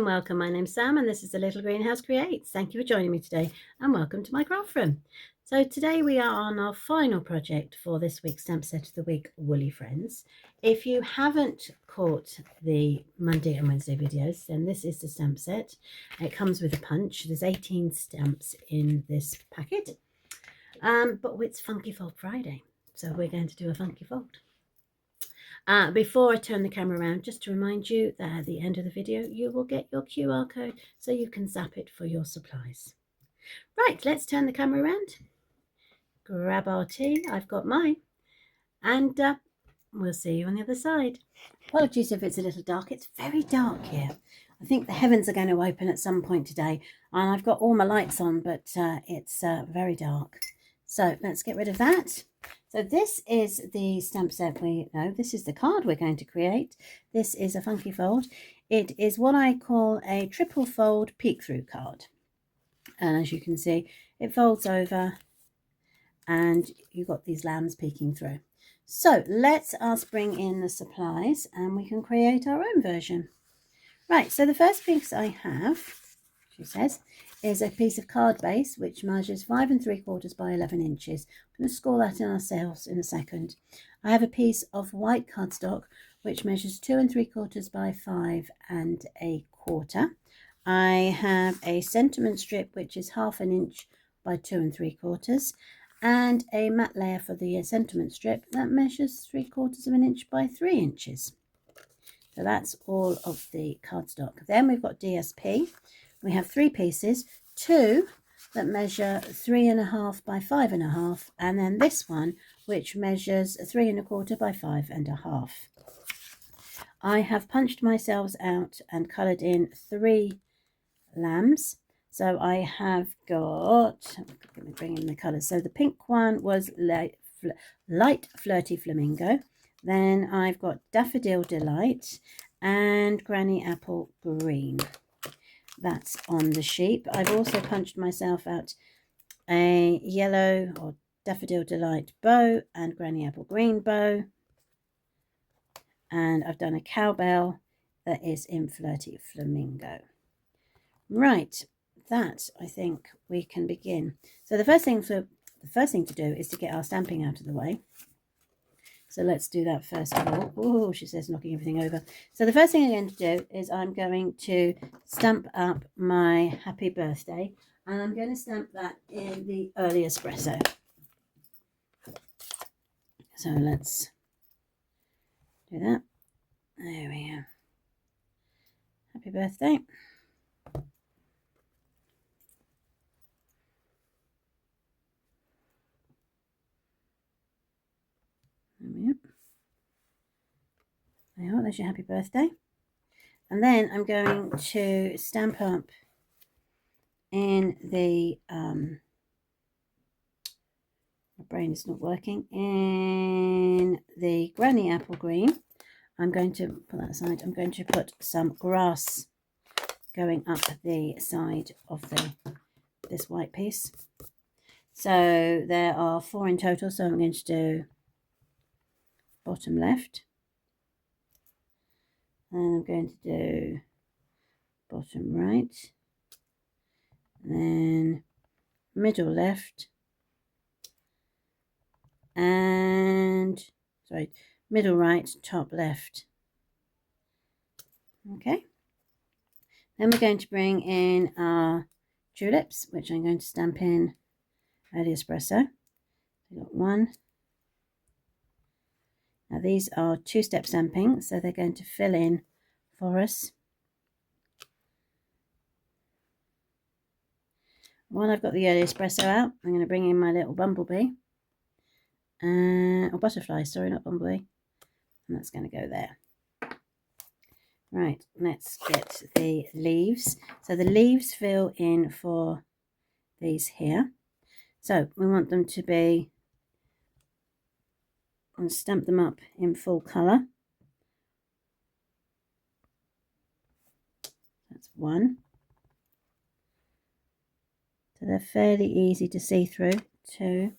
and welcome. My name's Sam and this is the Little Greenhouse Creates. Thank you for joining me today and welcome to my craft room. So today we are on our final project for this week's Stamp Set of the Week, Woolly Friends. If you haven't caught the Monday and Wednesday videos, then this is the stamp set. It comes with a punch. There's 18 stamps in this packet, but it's Funky Fold Friday, so we're going to do a funky fold. Before I turn the camera around, just to remind you that at the end of the video, you will get your QR code so you can zap it for your supplies. Right, let's turn the camera around. Grab our tea. I've got mine. And we'll see you on the other side. Apologies if it's a little dark. It's very dark here. I think the heavens are going to open at some point today. And I've got all my lights on, but it's very dark. So let's get rid of that. So this is the stamp set this is the card we're going to create. This is a funky fold. It is what I call a triple fold peek through card. And as you can see, it folds over and you've got these lambs peeking through. So let us bring in the supplies and we can create our own version. Right, so the first piece I have, she says, is a piece of card base which measures 5 3/4 by 11 inches. I'm going to score that in our cells in a second. I have a piece of white cardstock which measures 2 3/4 by 5 1/4. I have a sentiment strip which is 1/2 inch by 2 3/4, and a matte layer for the sentiment strip that measures 3/4 inch by 3 inches. So that's all of the cardstock. Then we've got DSP. We have 3 pieces, 2 that measure 3 1/2 by 5 1/2, and then this one which measures 3 1/4 by 5 1/2. I have punched myself out and coloured in 3 lambs. So I have got, let me bring in the colours. So the pink one was light flirty flamingo. Then I've got Daffodil Delight and Granny Apple Green. That's on the sheep. I've also punched myself out a yellow or Daffodil Delight bow and Granny Apple Green bow. And I've done a cowbell that is in Flirty Flamingo. Right, that I think we can begin. So the first thing to do is to get our stamping out of the way. So let's do that first of all. Oh, she says, knocking everything over. So the first thing I'm going to do is I'm going to stamp up my happy birthday. And I'm going to stamp that in the early espresso. So let's do that. There we go. Happy birthday. There we are, there's your happy birthday. And then I'm going to stamp up in the, my brain is not working, in the Granny Apple Green. I'm going to put that aside. I'm going to put some grass going up the side of this white piece. So there are 4 in total, so I'm going to do bottom left. And I'm going to do bottom right, then middle left, and middle right, top left. Okay. Then we're going to bring in our tulips, which I'm going to stamp in early espresso. We've got 1. Now these are 2-step stamping, so they're going to fill in for us. While I've got the early espresso out, I'm going to bring in my little bumblebee, or butterfly, sorry, not bumblebee, and that's going to go there. Right, let's get the leaves. So the leaves fill in for these here. So we want them to be, and stamp them up in full colour. That's 1. So they're fairly easy to see through. 2.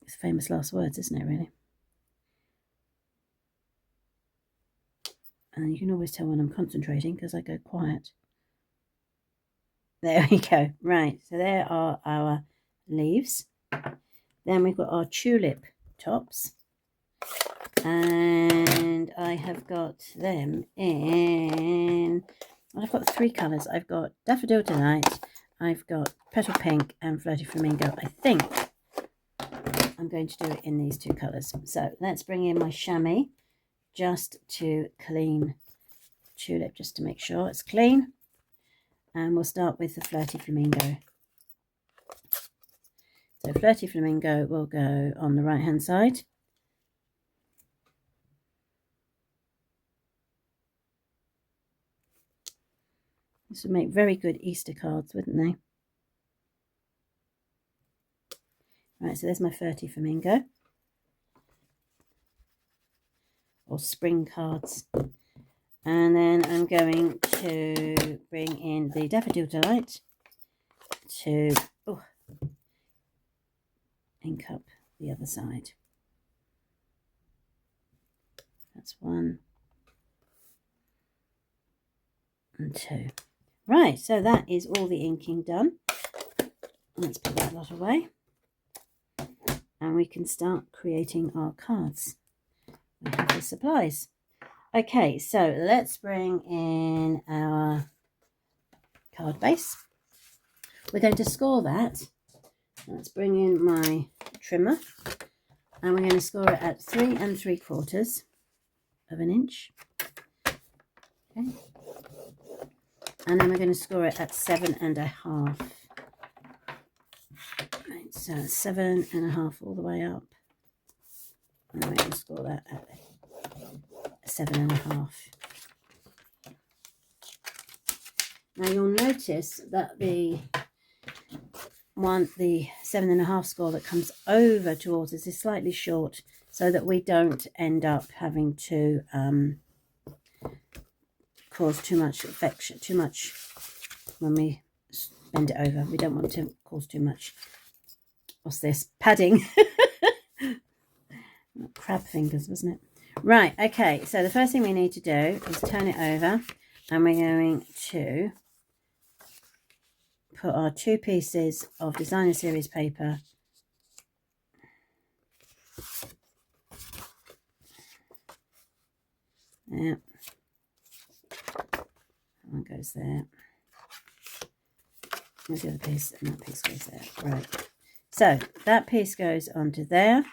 It's famous last words, isn't it, really? And you can always tell when I'm concentrating because I go quiet. There we go. Right, so there are our leaves. Then we've got our tulip tops. And I have got them in, I've got 3 colours. I've got Daffodil Delight, I've got Petal Pink and Flirty Flamingo. I think I'm going to do it in these 2 colours. So let's bring in my chamois just to clean tulip, just to make sure it's clean. And we'll start with the Flirty Flamingo. So Flirty Flamingo will go on the right hand side. This would make very good Easter cards, wouldn't they? Right, so there's my Flirty Flamingo. Or spring cards. And then I'm going to bring in the Daffodil Delight to ink up the other side. That's 1 and 2. Right, so that is all the inking done. Let's put that lot away. And we can start creating our cards. We have the supplies. Okay, so let's bring in our card base. We're going to score that. Let's bring in my trimmer. And we're going to score it at 3 3/4 of an inch. Okay. And then we're going to score it at 7 1/2. Right, so 7 1/2 all the way up. And we're going to score that at 7 1/2. Now you'll notice that the 7 1/2 score that comes over towards us is slightly short, so that we don't end up having to cause too much affection, too much when we bend it over. We don't want to cause too much, what's this, padding. Crab fingers, wasn't it? Right, okay, so the first thing we need to do is turn it over, and we're going to put our 2 pieces of designer series paper there. One goes there. There's the other piece, and that piece goes there. Right. So that piece goes onto there.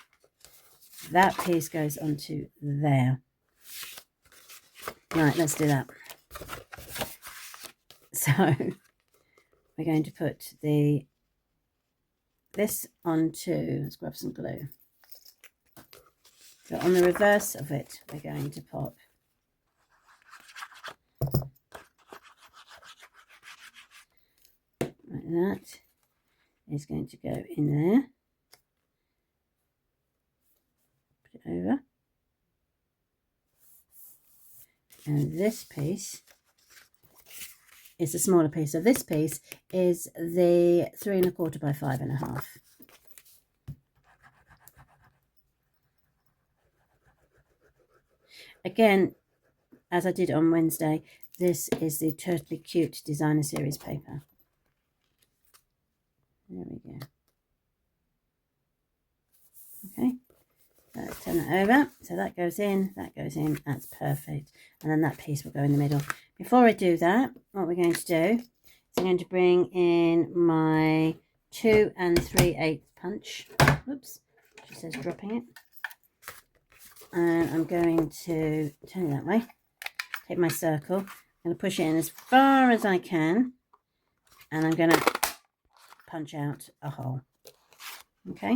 That piece goes onto there. Right, let's do that. So we're going to put this onto, let's grab some glue. So on the reverse of it, we're going to pop like that. Is going to go in there. Put it over. And this piece is the smaller piece. So this piece is the 3 1/4 by 5 1/2. Again, as I did on Wednesday, this is the Totally Cute Designer Series paper. There we go. Okay, let's turn that over. So that goes in, that's perfect. And then that piece will go in the middle. Before I do that, what we're going to do is I'm going to bring in my 2 3/8 punch. Oops, she says dropping it. And I'm going to turn it that way. Take my circle. I'm going to push it in as far as I can. And I'm going to punch out a hole. Okay.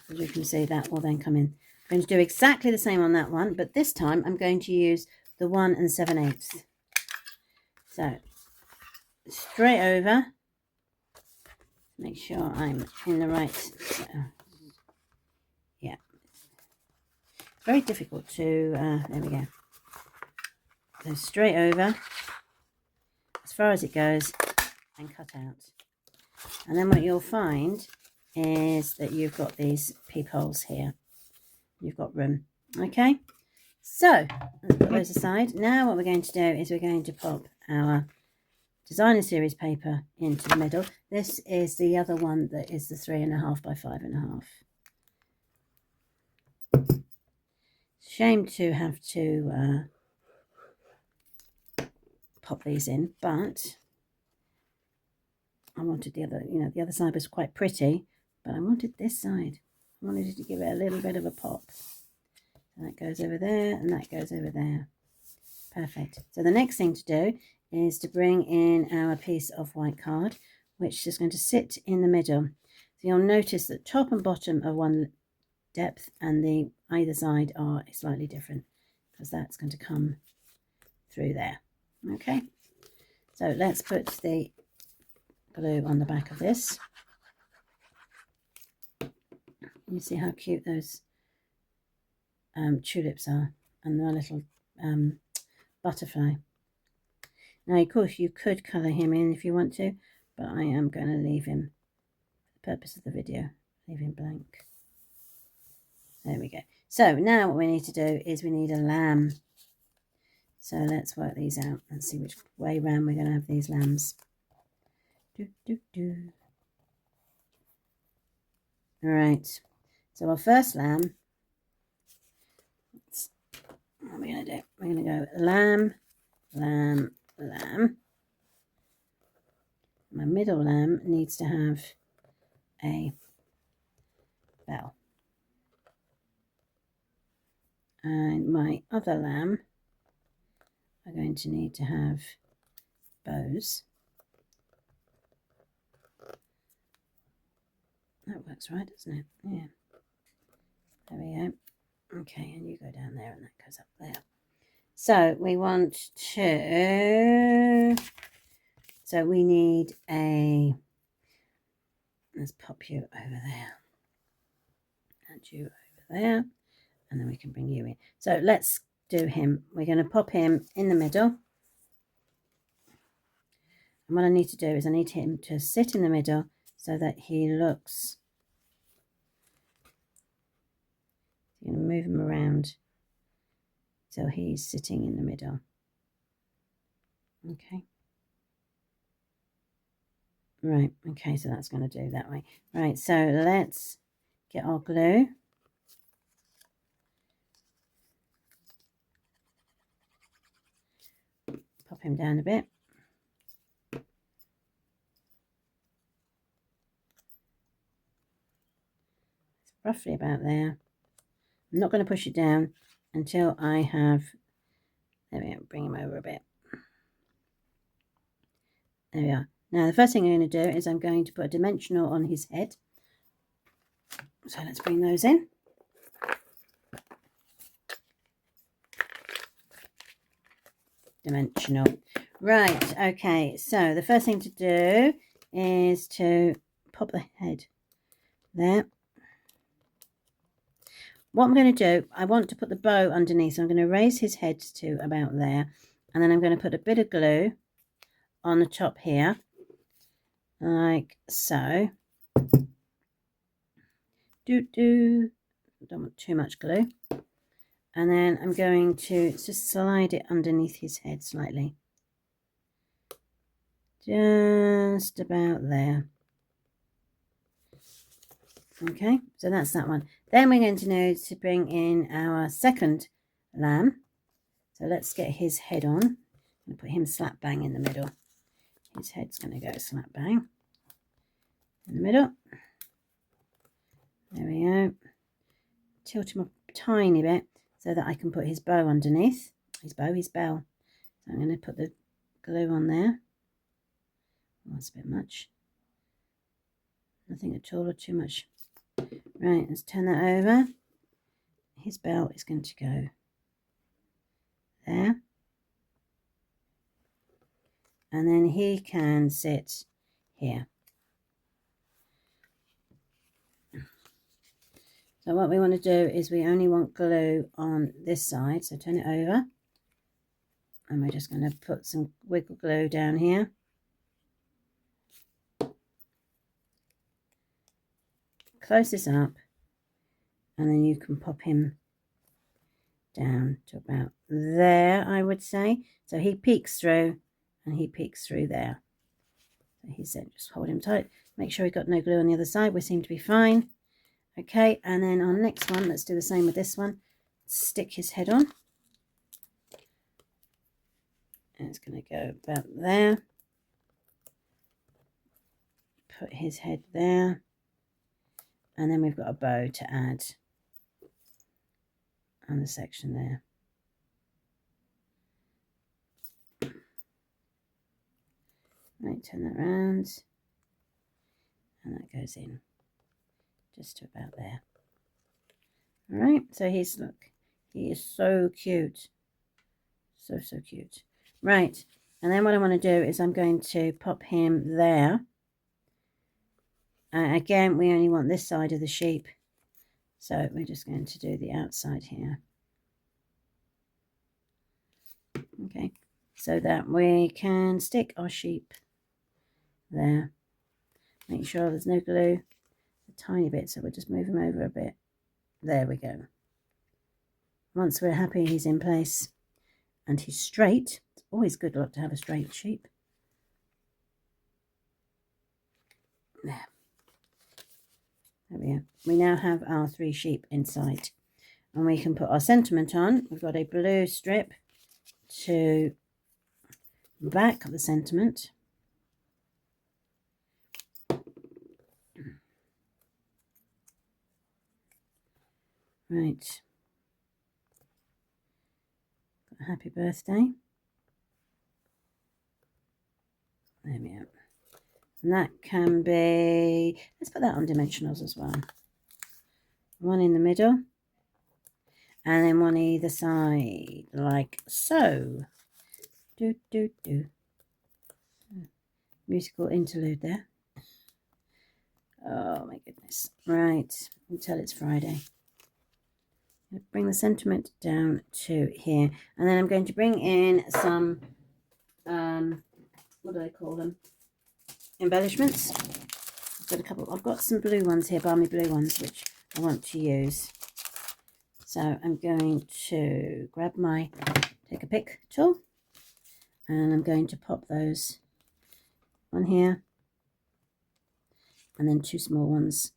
As you can see, that will then come in. I'm going to do exactly the same on that one, but this time I'm going to use the 1 7/8. So straight over. Make sure I'm in the right. Yeah. Very difficult to. There we go. So straight over, as far as it goes, and cut out. And then what you'll find is that you've got these peepholes here. You've got room. Okay, So let's put those aside. Now what we're going to do is we're going to pop our designer series paper into the middle. This is the other one that is the 3.5 by 5.5. Shame to have to pop these in, but I wanted the other, the other side was quite pretty, but I wanted this side. I wanted it to give it a little bit of a pop. And that goes over there, and that goes over there. Perfect. So the next thing to do is to bring in our piece of white card, which is going to sit in the middle. So you'll notice that top and bottom are one depth, and the either side are slightly different, because that's going to come through there. Okay. So let's put the glue on the back of this. You see how cute those tulips are, and the little butterfly. Now, of course, you could colour him in if you want to, but I am going to leave him, for the purpose of the video, leave him blank. There we go. So now what we need to do is we need a lamb. So let's work these out and see which way round we're going to have these lambs. All right. So our first lamb, what are we going to do? We're going to go lamb, lamb, lamb. My middle lamb needs to have a bell. And my other lamb are going to need to have bows. That works right, doesn't it? Yeah. There we go. Okay, and you go down there and that goes up there. So we want to... So we need a... Let's pop you over there. And you over there. And then we can bring you in. So let's do him. We're going to pop him in the middle. And what I need to do is I need him to sit in the middle so that he looks... I'm going to move him around so he's sitting in the middle. Okay. Right, okay, so that's going to do that way. Right, so let's get our glue. Pop him down a bit. It's roughly about there. I'm not going to push it down until I have... There we go, bring him over a bit. There we are. Now, the first thing I'm going to do is I'm going to put a dimensional on his head. So let's bring those in. Dimensional. Right, okay. So the first thing to do is to pop the head there. What I'm going to do, I want to put the bow underneath. So I'm going to raise his head to about there. And then I'm going to put a bit of glue on the top here. Like so. Don't want too much glue. And then I'm going to just slide it underneath his head slightly. Just about there. Okay, so that's that one. Then we're going to need to bring in our second lamb. So let's get his head on. I'm going to put him slap bang in the middle. His head's going to go slap bang in the middle. There we go. Tilt him up a tiny bit so that I can put his bow underneath. His bell. So I'm going to put the glue on there. Oh, that's a bit much. Nothing at all or too much. Right, let's turn that over. His bell is going to go there. And then he can sit here. So what we want to do is we only want glue on this side. So turn it over. And we're just going to put some wiggle glue down here. Close this up. And then you can pop him down to about there, I would say. So he peeks through and he peeks through there. So he said, just hold him tight. Make sure he got no glue on the other side. We seem to be fine. Okay, and then our next one, let's do the same with this one. Stick his head on. And it's going to go about there. Put his head there. And then we've got a bow to add on the section there. Right, turn that around. And that goes in just to about there. All right, so he's, look, he is so cute. So cute. Right, and then what I want to do is I'm going to pop him there. Again, we only want this side of the sheep. So we're just going to do the outside here. Okay, so that we can stick our sheep there. Make sure there's no glue. A tiny bit, so we'll just move him over a bit. There we go. Once we're happy he's in place and he's straight, it's always good luck to have a straight sheep. There. There we go. We now have our 3 sheep inside. And we can put our sentiment on. We've got a blue strip to the back of the sentiment. Right. Got a happy birthday. There we go. And that can be, let's put that on dimensionals as well. One in the middle. And then one either side, like so. Do, do, do. Musical interlude there. Oh my goodness. Right, until it's Friday. Bring the sentiment down to here. And then I'm going to bring in some, what do they call them? Embellishments. I've got some blue ones here, balmy blue ones, which I want to use. So I'm going to grab take a pick tool, and I'm going to pop those on here, and then 2 small ones.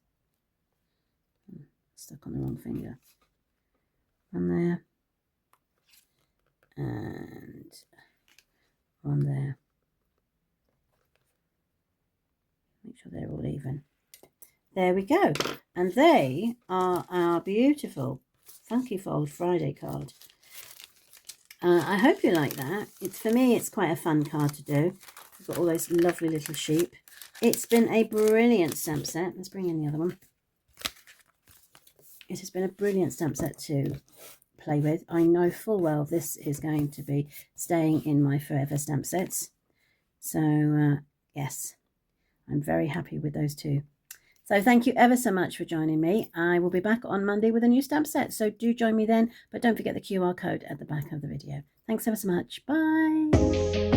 Stuck on the wrong finger. One there, and one there. Make sure they're all even. There we go. And they are our beautiful Funky Fold Friday card. I hope you like that. For me, it's quite a fun card to do. We've got all those lovely little sheep. It's been a brilliant stamp set. Let's bring in the other one. It has been a brilliant stamp set to play with. I know full well this is going to be staying in my forever stamp sets. So, yes. I'm very happy with those 2. So thank you ever so much for joining me. I will be back on Monday with a new stamp set. So do join me then. But don't forget the QR code at the back of the video. Thanks ever so much. Bye.